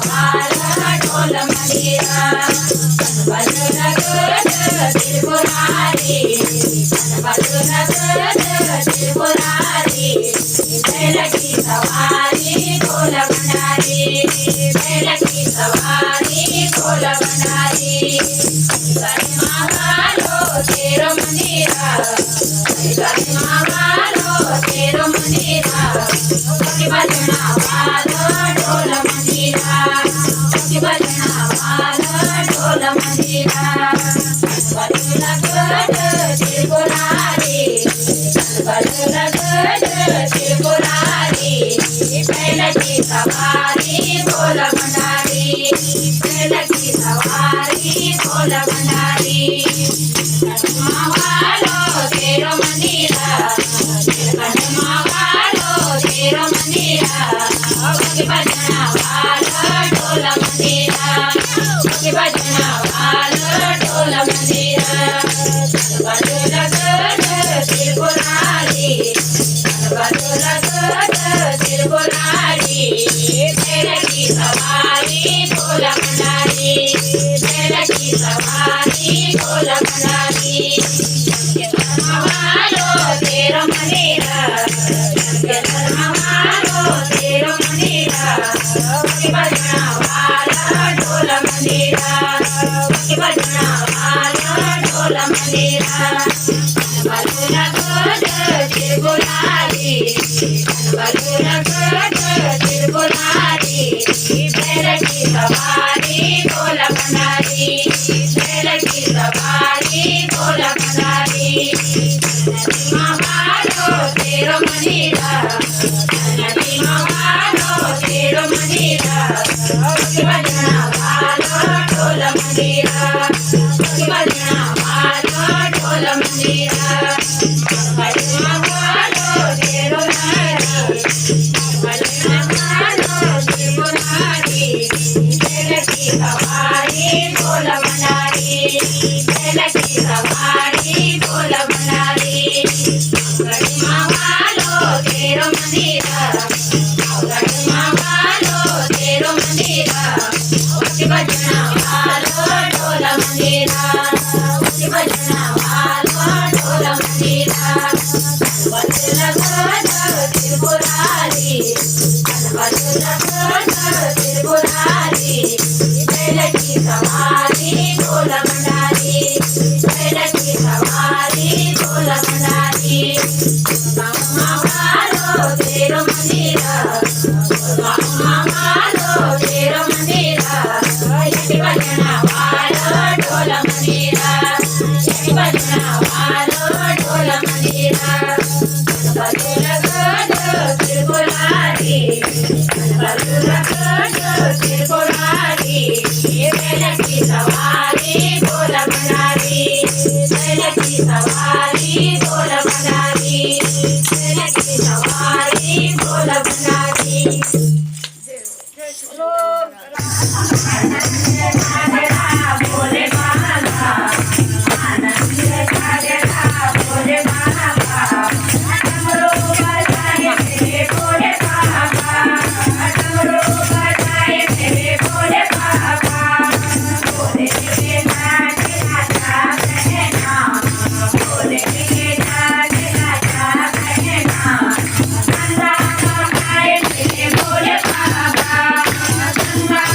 ढोल मंदिरा बाजूला त्रिपुरारी बाजूला त्रिपुरारी बैलकी सवारी ढोल भंडारी बैलकी सवारी ढोल भंडारी मागालो तेरो मंदिरा मागालो तेरो मंदिरा भजना वालो ढोल मंदिरा भजना वालो ढोल मंदिरा बाजूला त्रिपुरारी बाजूला त्रिपुरारी बैलकी सवारी ढोल भंडारी बैलकी सवारी ढोल भंडारी मागालो तेरो मंदिरा मागालो तेरो मंदिरा भजना वालो ढोल मंदिरा भजना वालो ढोल मंदिरा बाजूला त्रिपुरारी बाजूला त्रिपुरारी बैलकी सवारी ढोल भंडारी बैलकी सवारी ढोल भंडारी मागालो तेरो मंदिरा मागालो तेरो मंदिरा भजना वालो ढोल मंदिरा भजना वालो ढोल मंदिरा बाजूला त्रिपुरारी बाजूला त्रिपुरारी बैलकी सवारी ढोल भंडारी बैलकी सवारी ढोल भंडारी मागालो तेरो मंदिरा मागालो तेरो मंदिरा भजना वालो ढोल मंदिरा भजना वालो ढोल मंदिरा मागालो तेरो मागालो त्रिपुरारी बैलकी सवारी ढोल भंडारी बैलकी सवारी ढोल भंडारी मागालो तेरो मंदिरा मागालो तेरो मंदिरा भजना वालो ढोल मंदिरा भजना वालो ढोल मंदिरा बाजूला त्रिपुरारी बाजूला त्रिपुरारी बैलकी सवारी ढोल भंडारी बैलकी सवारी ढोल भंडारी मागालो तेरो मंदिरा मागालो तेरो मंदिरा भजना वालो ढोल मंदिरा भजना वालो ढोल मंदिरा बाजूला त्रिपुरारी बाजूला त्रिपुरारी बैलकी सवारी ढोल भंडारी बैलकी सवारी ढोल भंडारी बैलकी सवारी ढोल भंडारी भोले बाबा आनंद जागेला भोले बाबा डमरू बजाए मेरे भोले बाबा डमरू बजाए मेरे भोले बाबा भोले के जागे राजा कहना भोले के जागे राजा कहना गंगा माए मेरे भोले बाबा गंगा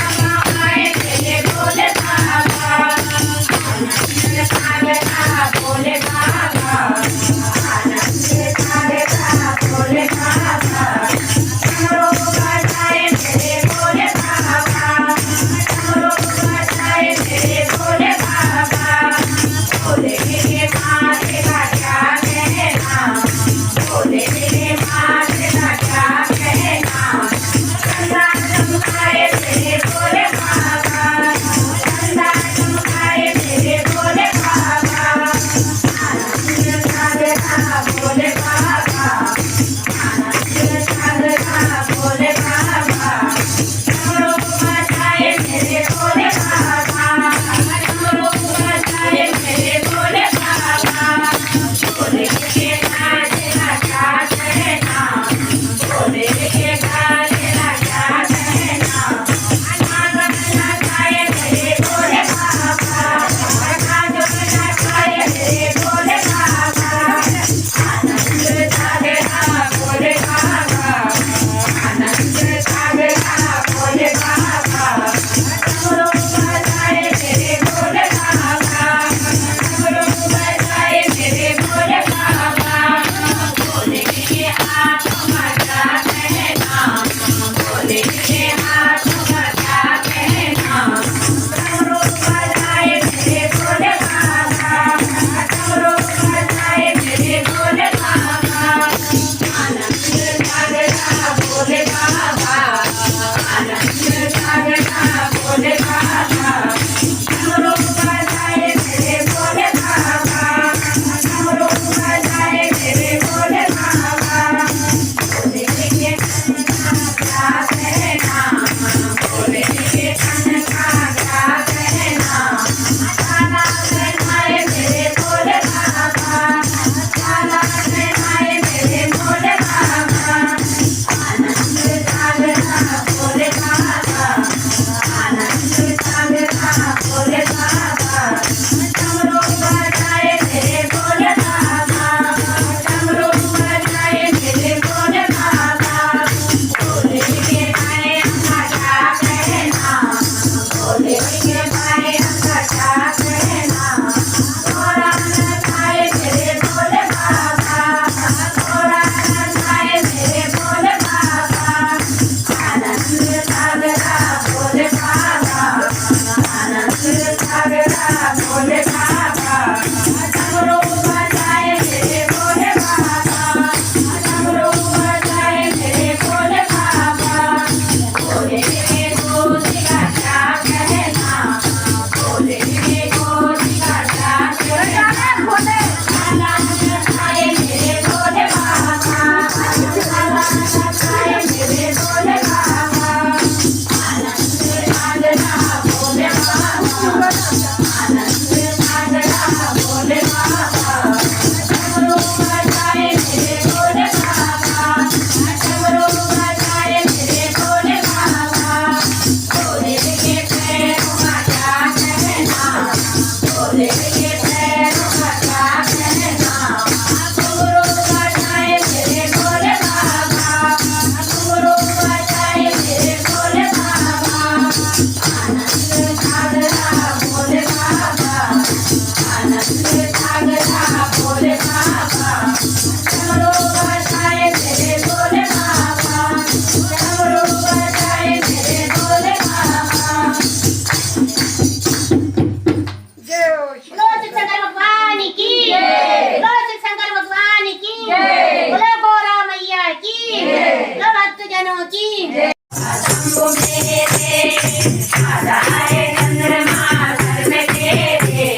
आधा है चंद्रमा सर पे तेरे,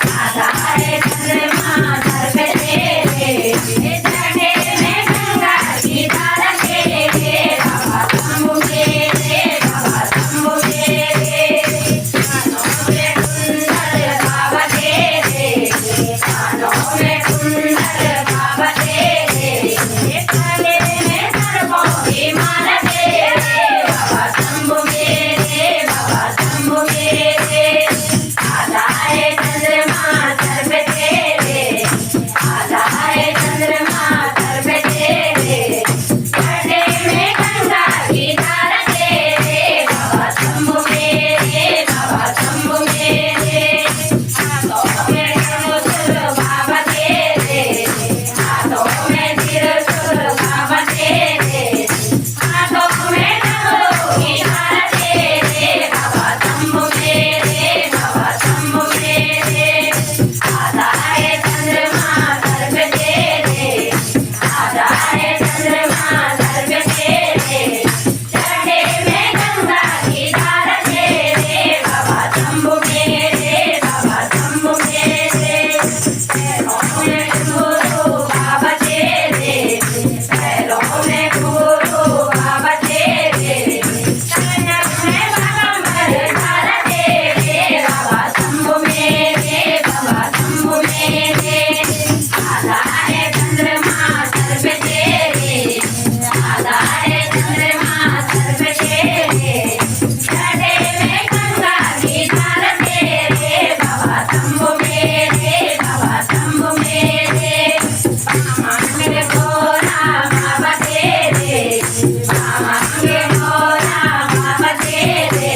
आधा है चंद्रमा सर पे तेरे, जटे में गंगा की धार तेरे, बाबा शंभू मेरे, बाबा शंभू मेरे, कानों में कुंडल बाबा तेरे, कानों में कुंडल बाबा तेरे, गले में सर्पों की माला तेरे, बाबा शंभू मेरे, बाबा शंभू मेरे, आधा है चंद्रमा सर पे तेरे, आधा है चंद्रमा सर पे तेरे, जटे में गंगा की धार तेरे, बाबा शंभू मेरे, बाबा शंभू मेरे, हाथों में त्रिशूल बाबा तेरे, हाथों में त्रिशूल बाबा तेरे, हाथों में डमरू की धार तेरे, बाबा शंभू मेरे, बाबा शंभू मेरे, आधा है चंद्रमा सर पे तेरे, आधा है चंद्रमा सर पे तेरे, जटे में गंगा की धार तेरे, बाबा शंभू मेरे, बाबा शंभू मेरे, पैरों में घुंघरू बाबा तेरे, पैरों में घुंघरू बाबा तेरे, कनक में बागंबर धार तेरे, बाबा शंभू मेरे, बाबा शंभू मेरे, आधा है चंद्रमा सर पे तेरे, आधा है चंद्रमा सर पे तेरे, जटे में गंगा की धार तेरे, बाबा शंभू मेरे, बाबा शंभू मेरे, मांगे भोला बाबा तेरे, मांगे भोला बाबा तेरे,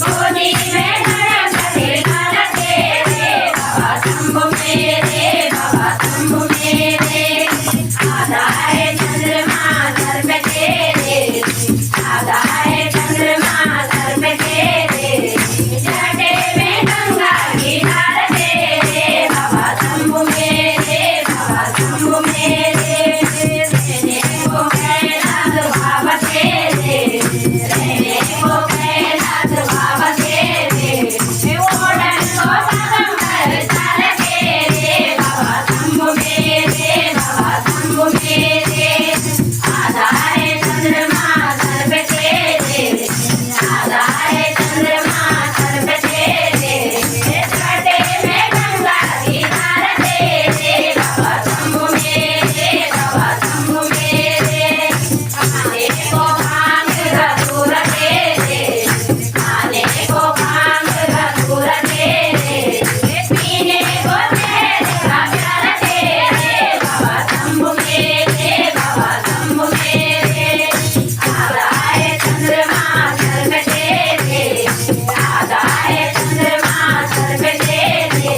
गोदी में गणपति लाल तेरे, बाबा शंभू मेरे, बाबा शंभू मेरे, आधा है चंद्रमा सर पे तेरे, आधा है चंद्रमा सर पे तेरे, जटे में गंगा की धार तेरे, बाबा शंभू मेरे, बाबा शंभू मेरे, रहने को कैलाश बाबा तेरे, रहने को कैलाश बाबा तेरे, ओढ़न को बागंबर धार तेरे, बाबा शंभू मेरे, बाबा शंभू मेरे, आधा है चंद्रमा सर पे तेरे, आधा है चंद्रमा सर पे तेरे, जटे में गंगा की धार तेरे, बाबा शंभू मेरे, बाबा शंभू मेरे, खाने को भांग धतूर तेरे, खाने को भांग धतूर तेरे, पीने को तेरे का प्यार तेरे, बाबा शंभू मेरे, बाबा शंभू मेरे, आधा है चंद्रमा सर पे तेरे, आधा है चंद्रमा सर पे तेरे,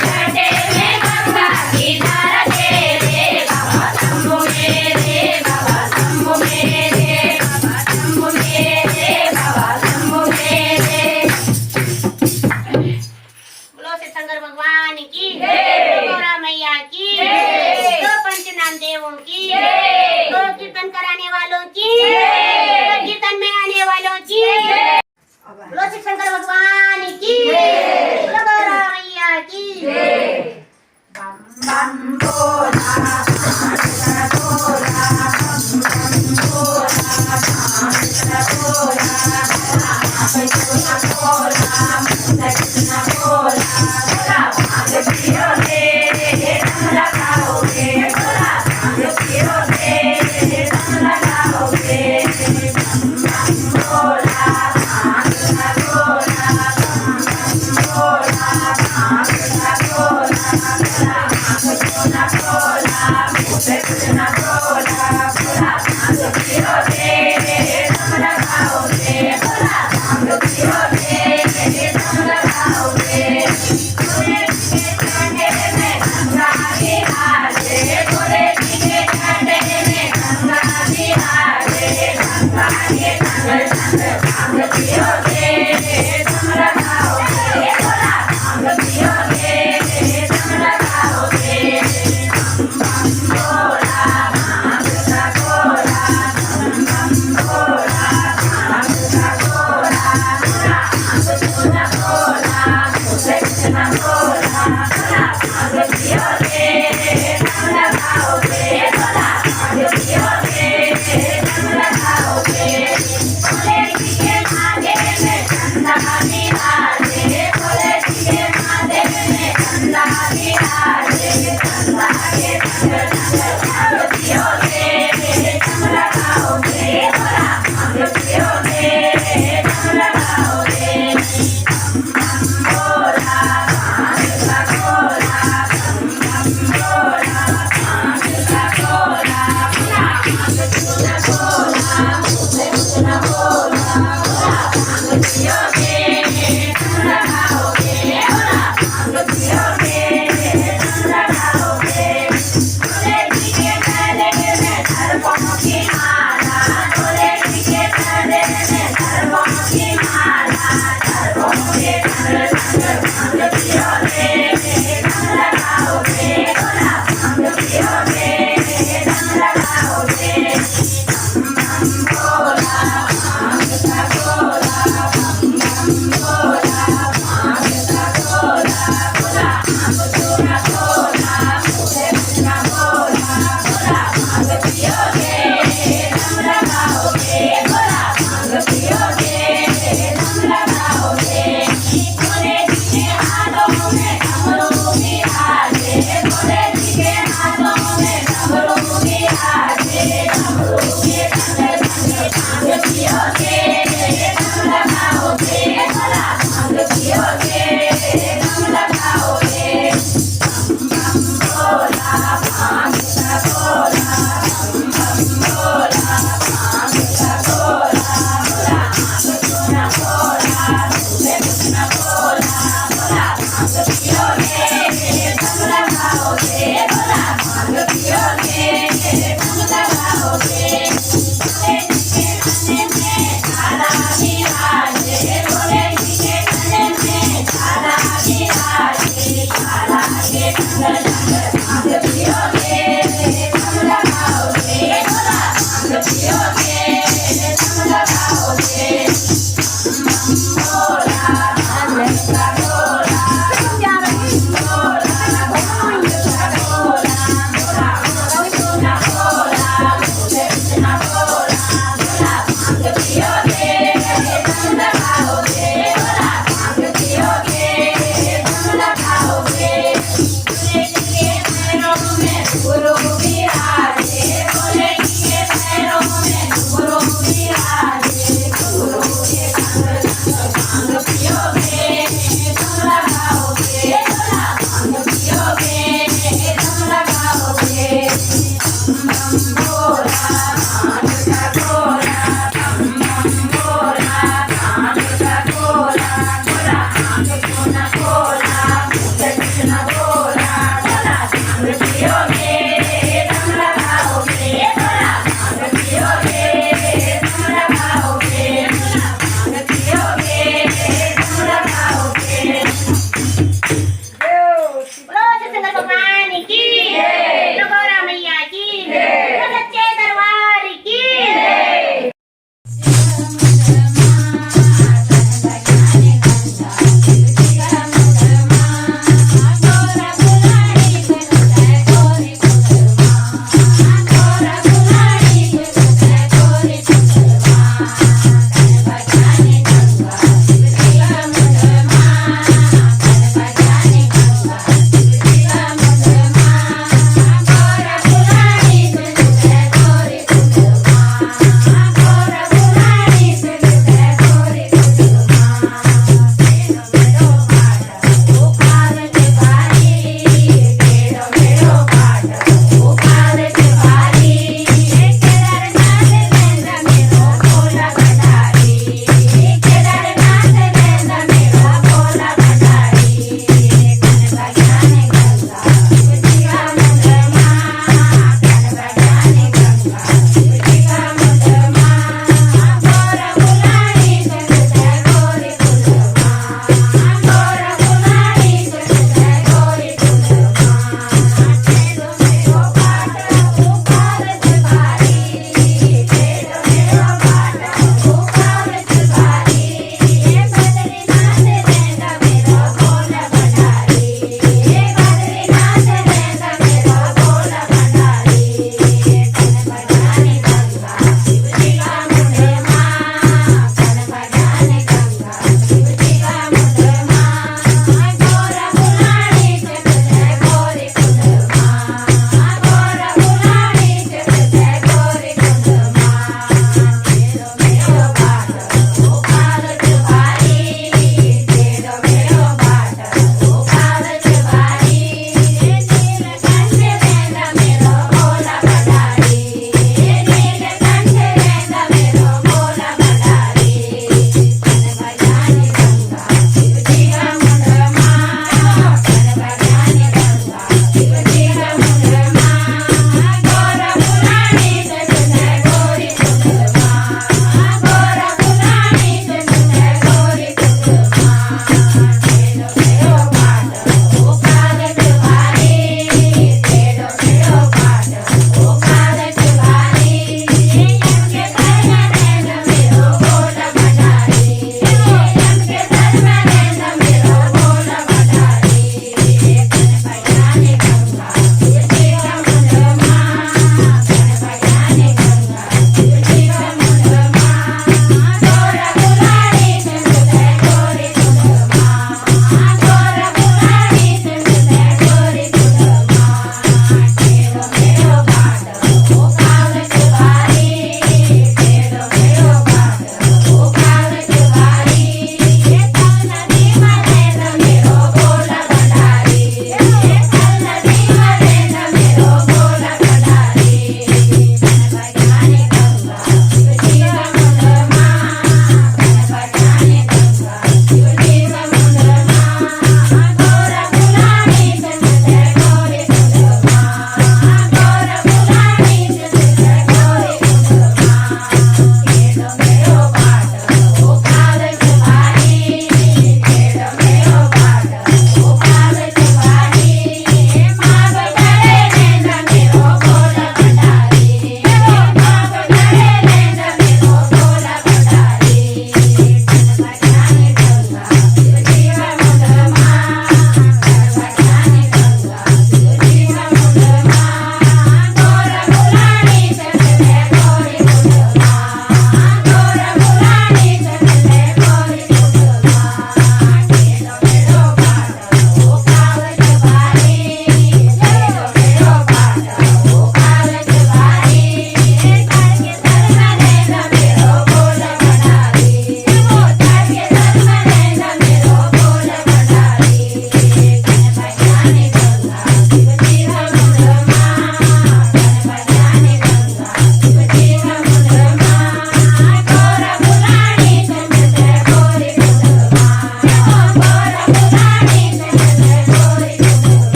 जटे में गंगा की धार तेरे, बाबा शंभू मेरे, बाबा शंभू मेरे, बाबा शंभू मेरे, बाबा शंभू मेरे। बोलो सिद्धशंकर भगवान की जय। गौरा मैया की जय। तो पंचनाम देवों की जय। तो कीर्तन कराने वालों की जय। तो कीर्तन में आने वालों की जय। बोलो सिद्धशंकर भगवान की जय। बोलो गौरा मैया की बम बम भोला, शंकर भोला, बम बम भोला, शंकर भोला, राम कृष्ण भोला, कृष्ण भोला।